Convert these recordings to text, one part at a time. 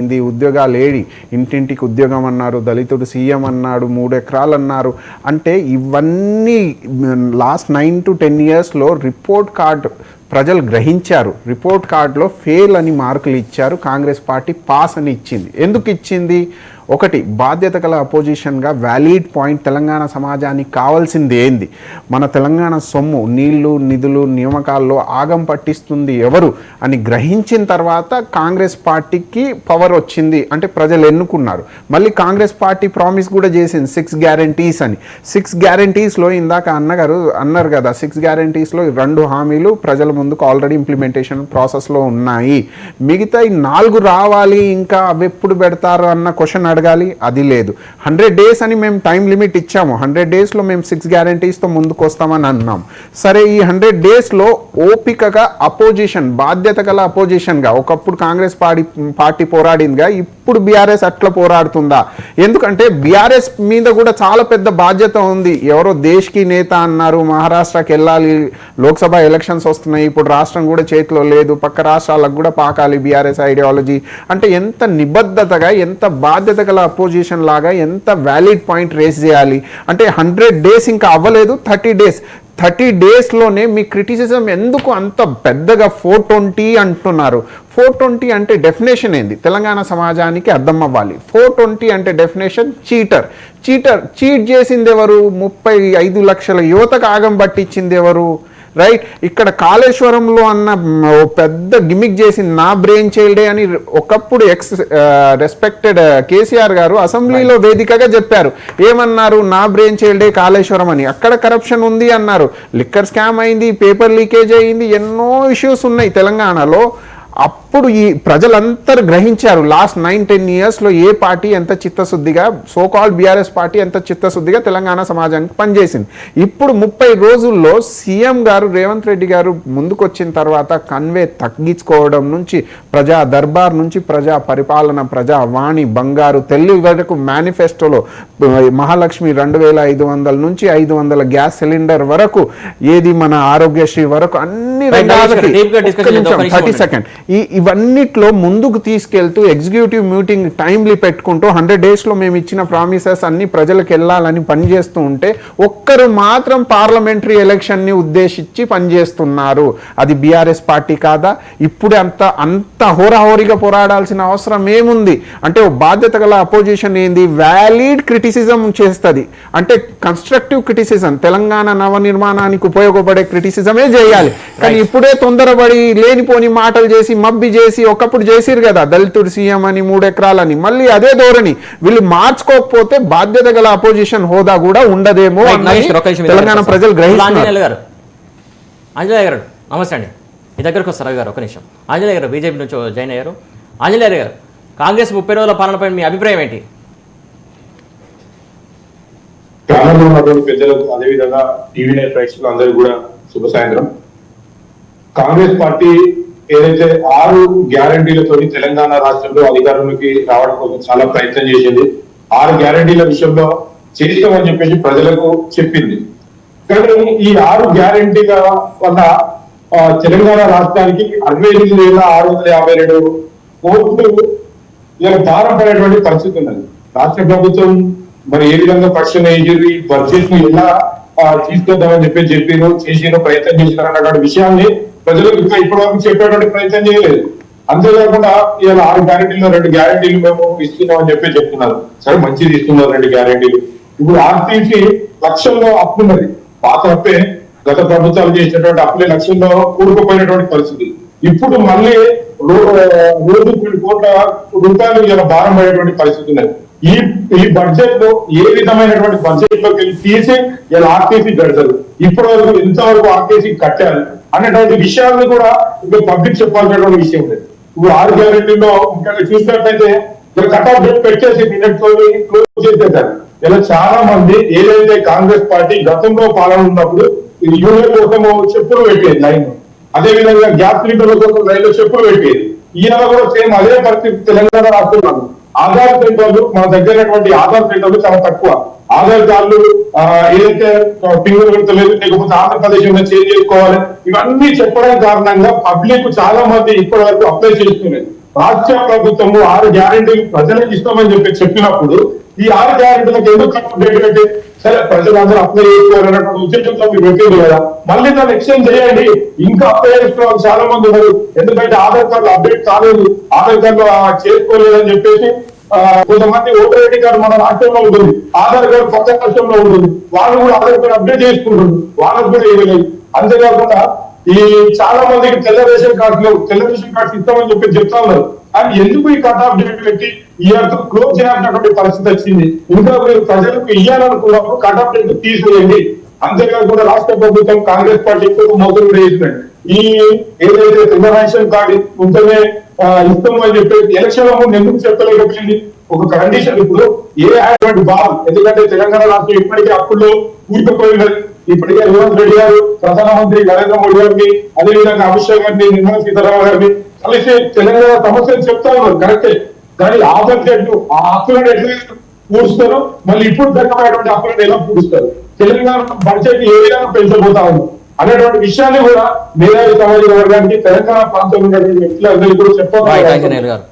ఉద్యోగాలు ఏడి, ఇంటింటికి ఉద్యోగం అన్నారు, దళితుడు సీఎం అన్నాడు, 3 ఎకరాలు అన్నారు. అంటే ఇవన్నీ లాస్ట్ 9 to 10 yearsలో రిపోర్ట్ కార్డు ప్రజలు గ్రహించారు. రిపోర్ట్ కార్డులో ఫెయిల్ అని మార్కులు ఇచ్చారు, కాంగ్రెస్ పార్టీ పాస్ అని ఇచ్చింది. ఎందుకు ఇచ్చింది? ఒకటి, బాధ్యత గల అపోజిషన్గా వ్యాలిడ్ పాయింట్, తెలంగాణ సమాజానికి కావాల్సింది ఏంది? మన తెలంగాణ సొమ్ము, నీళ్లు, నిధులు, నియామకాల్లో ఆగం పట్టిస్తుంది ఎవరు అని గ్రహించిన తర్వాత కాంగ్రెస్ పార్టీకి పవర్ వచ్చింది. అంటే ప్రజలు ఎన్నుకున్నారు. మళ్ళీ కాంగ్రెస్ పార్టీ ప్రామిస్ కూడా చేసింది 6 guarantees అని. 6 guaranteesలో ఇందాక అన్నారు కదా, 6 guaranteesలో 2 హామీలు ప్రజల ముందుకు ఆల్రెడీ ఇంప్లిమెంటేషన్ ప్రాసెస్లో ఉన్నాయి. మిగతా 4 రావాలి, ఇంకా అవి ఎప్పుడు పెడతారు అన్న క్వశ్చన్ అడగాలి, అది లేదు. 100 days అని మేము టైం లిమిట్ ఇచ్చాము. 100 daysలో మేము 6 guaranteesతో ముందుకు వస్తామని అన్నాం. సరే, ఈ 100 daysలో ఓపికగా అపోజిషన్, బాధ్యత గల అపోజిషన్గా, ఒకప్పుడు కాంగ్రెస్ పార్టీ పోరాడిందిగా, ఇప్పుడు బీఆర్ఎస్ అట్లా పోరాడుతుందా? ఎందుకంటే బీఆర్ఎస్ మీద కూడా చాలా పెద్ద బాధ్యత ఉంది. ఎవరో దేశ్కి నేత అన్నారు, మహారాష్ట్రకి వెళ్ళాలి, లోక్సభ ఎలక్షన్స్ వస్తున్నాయి, ఇప్పుడు రాష్ట్రం కూడా చేతిలో లేదు, పక్క రాష్ట్రాలకు కూడా పాకాలి బీఆర్ఎస్ ఐడియాలజీ. అంటే ఎంత నిబద్ధతగా, ఎంత బాధ్యత గల అపోజిషన్ లాగా, ఎంత వ్యాలిడ్ పాయింట్ రేస్ చేయాలి అంటే 100 days ఇంకా అవ్వలేదు, 30 days. 30 daysలోనే మీ క్రిటిసిజం ఎందుకు అంత పెద్దగా 420 అంటున్నారు? 420 అంటే డెఫినేషన్ ఏంది? తెలంగాణ సమాజానికి అర్థం అవ్వాలి. 420 అంటే డెఫినేషన్ చీట్ చేసింది ఎవరు? 35 లక్షల యువతకు ఆగం పట్టించింది ఎవరు? రైట్. ఇక్కడ కాళేశ్వరంలో అన్న పెద్ద గిమిక్ చేసి నా బ్రెయిన్ చైల్డే అని ఒకప్పుడు రెస్పెక్టెడ్ కేసీఆర్ గారు అసెంబ్లీలో వేదికగా చెప్పారు. ఏమన్నారు? నా బ్రెయిన్ చైల్డే కాళేశ్వరం అని. అక్కడ కరప్షన్ ఉంది అన్నారు, లిక్కర్ స్కామ్ అయింది, పేపర్ లీకేజ్ అయింది, ఎన్నో ఇష్యూస్ ఉన్నాయి తెలంగాణలో. అప్పుడు ఈ ప్రజలందరూ గ్రహించారు లాస్ట్ 9-10 yearsలో ఏ పార్టీ ఎంత చిత్తశుద్ధిగా, సోకాల్డ్ బీఆర్ఎస్ పార్టీ ఎంత చిత్తశుద్ధిగా తెలంగాణ సమాజానికి పనిచేసింది. ఇప్పుడు 30 రోజుల్లో సీఎం గారు రేవంత్ రెడ్డి గారు ముందుకు వచ్చిన తర్వాత కన్వే తగ్గించుకోవడం నుంచి, ప్రజా దర్బార్ నుంచి ప్రజా పరిపాలన, ప్రజా వాణి, బంగారు తెల్లి వరకు, మేనిఫెస్టోలో మహాలక్ష్మి 2500 నుంచి 500 గ్యాస్ సిలిండర్ వరకు, ఏది మన ఆరోగ్యశ్రీ వరకు, అన్ని రంగాలకి 30 seconds ఇవన్నిట్లో ముందుకు తీసుకెళ్తూ ఎగ్జిక్యూటివ్ మీటింగ్ టైమ్లీ పెట్టుకుంటూ 100 daysలో మేము ఇచ్చిన ప్రామిసెస్ అన్ని ప్రజలకు వెళ్ళాలని పనిచేస్తూ ఉంటే, ఒక్కరు మాత్రం పార్లమెంటరీ ఎలక్షన్ని ఉద్దేశించి పనిచేస్తున్నారు. అది బీఆర్ఎస్ పార్టీ కాదా? ఇప్పుడే అంత హోరాహోరీగా పోరాడాల్సిన అవసరం ఏముంది? అంటే బాధ్యత గల అపోజిషన్ ఏంది? వ్యాలిడ్ క్రిటిసిజం చేస్తుంది. అంటే కన్స్ట్రక్టివ్ క్రిటిసిజం, తెలంగాణ నవనిర్మాణానికి ఉపయోగపడే క్రిటిసిజమే చేయాలి. కానీ ఇప్పుడే తొందరపడి లేనిపోని మాటలు చేసి, మబ్బి చేసి, ఒకప్పుడు చేసిరు కదా దళితుడు సీఎం అని, 3 ఎకరాలని, మళ్ళీ అదే ధోరణి. వీళ్ళు మార్చుకోకపోతే బాధ్యత గల అపోజిషన్ హోదా కూడా ఉండదేమో తెలంగాణ ప్రజలు గ్రహిస్తున్నారు. ఆంజనేయ గారు నమస్తే అండి, మీ దగ్గరకు వస్తారు గారు. ఒక నిమిషం. ఆంజనేయ గారు బీజేపీ నుంచి జాయిన్ అయ్యారు. ఆంజనేయ గారు, కాంగ్రెస్ 30 రోజుల పాలనపై మీ అభిప్రాయం ఏంటి? పెద్దలకు, అదేవిధంగా టీవీ నైన్ ప్రేక్షకులు అందరూ కూడా శుభ సాయంత్రం. కాంగ్రెస్ పార్టీ ఏదైతే 6 గ్యారంటీలతో తెలంగాణ రాష్ట్రంలో అధికారంలోకి రావడం కోసం చాలా ప్రయత్నం చేసింది. 6 గ్యారంటీల విషయంలో చేస్తామని చెప్పేసి ప్రజలకు చెప్పింది. కానీ ఈ 6 గ్యారంటీల వల్ల తెలంగాణ రాష్ట్రానికి 68,652 కోట్లు ఇలా భారం పడేటువంటి పరిస్థితి ఉన్నది. రాష్ట్ర ప్రభుత్వం మరి ఏ విధంగా పక్షం వేసి బడ్జెట్ ను ఎలా తీసుకొద్దామని చెప్పారు, చేసిన ప్రయత్నం చేసిన అన్నటువంటి విషయాన్ని ప్రజలకు ఇంకా ఇప్పటి వరకు చెప్పేటువంటి ప్రయత్నం చేయలేదు. అంతేకాకుండా ఇవాళ 6 గ్యారెంటీలో 2 గ్యారెంటీలు మేము ఇస్తున్నామని చెప్తున్నారు. సరే, మంచిది ఇస్తున్నారు 2 గ్యారెంటీలు. ఇప్పుడు ఆర్టీసీ లక్షల్లో అప్పున్నది. పాత అప్పే, గత ప్రభుత్వాలు చేసినటువంటి అప్పులే లక్షల్లో కూడుకుపోయినటువంటి పరిస్థితి. ఇప్పుడు మళ్ళీ రోజు 2 కోట్ల రూపాయలు ఇలా భారం పడేటువంటి పరిస్థితి ఉన్నది. ఈ బడ్జెట్ లో ఏ విధమైనటువంటి బడ్జెట్ లోకి తీసి ఇలా ఆర్టీసీ గడతారు, ఇప్పటి వరకు ఎంతవరకు ఆర్టీసీ కట్టారు అనేటువంటి విషయాలను కూడా ఇప్పుడు పబ్లిక్ చెప్పాల్సినటువంటి విషయం లేదు. ఇప్పుడు 6 గ్యారెంటీలో ముఖ్యంగా చూసినట్లయితే కట్అఫ్ డేట్ పెట్టేసి క్లోజ్ చేసేసారు. ఇలా చాలా మంది ఏదైతే కాంగ్రెస్ పార్టీ గతంలో పాలన ఉన్నప్పుడు యూనియన్ కోసం చెప్పులు పెట్టేది లైన్, అదే విధంగా గ్యాస్ సిలిండర్ల కోసం రైల్లో చెప్పులు పెట్టేది. ఈయన కూడా సేమ్ అదే పరిస్థితి తెలంగాణ రాష్ట్రంలో. ఆధార్ సెంటర్లు, మన దగ్గర ఆధార్ సెంటర్లు చాలా తక్కువ. ఆధార్ కార్డులు ఏదైతే ఫింగర్ గుర్తులేదు, లేకపోతే ఆంధ్రప్రదేశ్ చేంజ్ చేసుకోవాలి, ఇవన్నీ చెప్పడం కారణంగా పబ్లిక్ చాలా మంది ఇప్పటి వరకు అప్లై చేస్తున్నారు. రాష్ట్ర ప్రభుత్వము 6 గ్యారెంటీలు ప్రజలకు ఇస్తామని చెప్పినప్పుడు ఈ 6 గ్యారెంటీలకు ఎందుకు అప్డేట్ పెట్టి సరే ప్రజలందరూ అప్లై చేసుకోవాలన్నటువంటి ఉద్దేశంతో మీరు పెట్టింది కదా, మళ్ళీ దాన్ని ఎక్స్టెండ్ చేయండి. ఇంకా అప్లై చేసుకున్న వాళ్ళు చాలా మంది ఉన్నారు. ఎందుకంటే ఆధార్ కార్డు అప్డేట్ కాలేదు, ఆధార్ కార్డు చేసుకోలేదని చెప్పేసి కొంతమంది ఓటర్ ఐడి కార్డు మన రాష్ట్రంలో ఉంటుంది, ఆధార్ కార్డు కొత్త రాష్ట్రంలో ఉంటుంది, వాళ్ళు కూడా ఆధార్ కార్డు అప్డేట్ చేసుకుంటారు, వాళ్ళకు కూడా ఇవ్వలేదు. అంతేకాకుండా ఈ చాలా మందికి తెల్ల రేషన్ కార్డు లేవు, తెల్ల రేషన్ కార్డు ఇస్తామని చెప్పి చెప్తా ఉన్నారు. కానీ ఎందుకు ఈ కట్ ఆఫ్ డేట్ పెట్టి ఇయర్ క్లోజ్ చేయాల్సినటువంటి పరిస్థితి వచ్చింది? ఇంకా మీరు ప్రజలకు ఇవ్వాలనుకున్నప్పుడు కట్ ఆఫ్ డేట్ తీసేయండి. అంతేకాకుండా రాష్ట్ర ప్రభుత్వం కాంగ్రెస్ పార్టీ ఎక్కువ మోసం కూడా చేసిందండి. ఈ ఏదైతే తెల్ల రేషన్ కార్డు ఉంటేనే ఇస్తాము అని చెప్పి ఎలక్షన్ ముందు ఎందుకు చెప్పలేకపోయింది? ఒక కండిషన్ ఇప్పుడు ఏ బాధ, ఎందుకంటే తెలంగాణ రాష్ట్రం ఇప్పటికే అప్పుల్లో కూరుకుపోయినది. ఇప్పటికే రేవంత్ రెడ్డి గారు ప్రధానమంత్రి నరేంద్ర మోడీ గారిని, అదేవిధంగా అమిత్ షా గారిని, నిర్మలా సీతారామన్ గారిని కలిసి తెలంగాణ సమస్యలు చెప్తా ఉన్నారు, కరెక్టే. కానీ ఆ బడ్జెట్ ఆ అప్పులను ఎట్లా పూడుస్తారు, మళ్ళీ ఇప్పుడు దక్కమైనటువంటి అప్పులను ఎలా పూడుస్తారు, తెలంగాణ బడ్జెట్ ఏ విధంగా పెంచబోతా ఉంది అనేటువంటి విషయాన్ని కూడా మేధావి సమాజ వర్గానికి తెలంగాణ ప్రాంతంలో ఉన్నటువంటి వ్యక్తులందరికీ కూడా చెప్పాలి.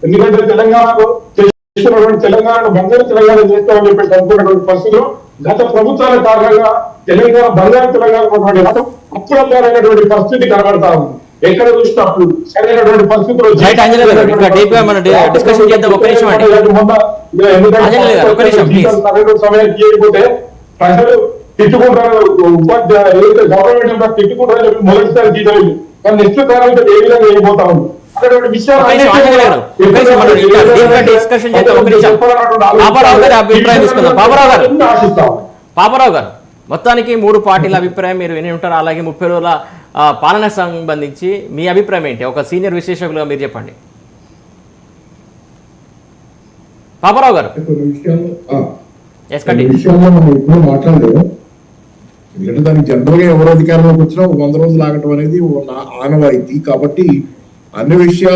ఎందుకంటే తెలంగాణలో చేస్తున్నటువంటి తెలంగాణను బంగారు తెలంగాణ చేస్తామని చెప్పేసి అనుకున్నటువంటి పరిస్థితులు గత ప్రభుత్వాల కారణంగా తెలంగాణ బంగారు తెలంగాణ అప్పులైనటువంటి పరిస్థితి కనబడతా ఉంది. ఎక్కడ చూసినా అప్పుడు సరైనటువంటి పరిస్థితులు సమయానికి చేయకపోతే ప్రజలు తిట్టుకుంటారు, ఏదైతే గవర్నమెంట్ తిట్టుకుంటారని చెప్పి మొదటిసారి జీతం, కానీ నెక్స్ట్ కాలంలో ఏ విధంగా వెళ్ళిపోతా ఉంది అనేటువంటి విషయాలు పాపారావు గారు, మొత్తానికి 3 పార్టీల అభిప్రాయం మీరు విని ఉంటారు. అలాగే 30 రోజుల పాలన సంబంధించి మీ అభిప్రాయం ఏంటి? ఒక సీనియర్ విశ్లేషకులుగా మీరు చెప్పండి. పాపారావు గారు విషయాల్లో మనం ఇప్పుడు మాట్లాడలేదు. ఎందుకంటే దానికి జనరల్ గా ఎవరు అధికారంలోకి వచ్చినా 100 రోజులు ఆగటం అనేది ఆనవాయితీ. కాబట్టి అన్ని విషయాలు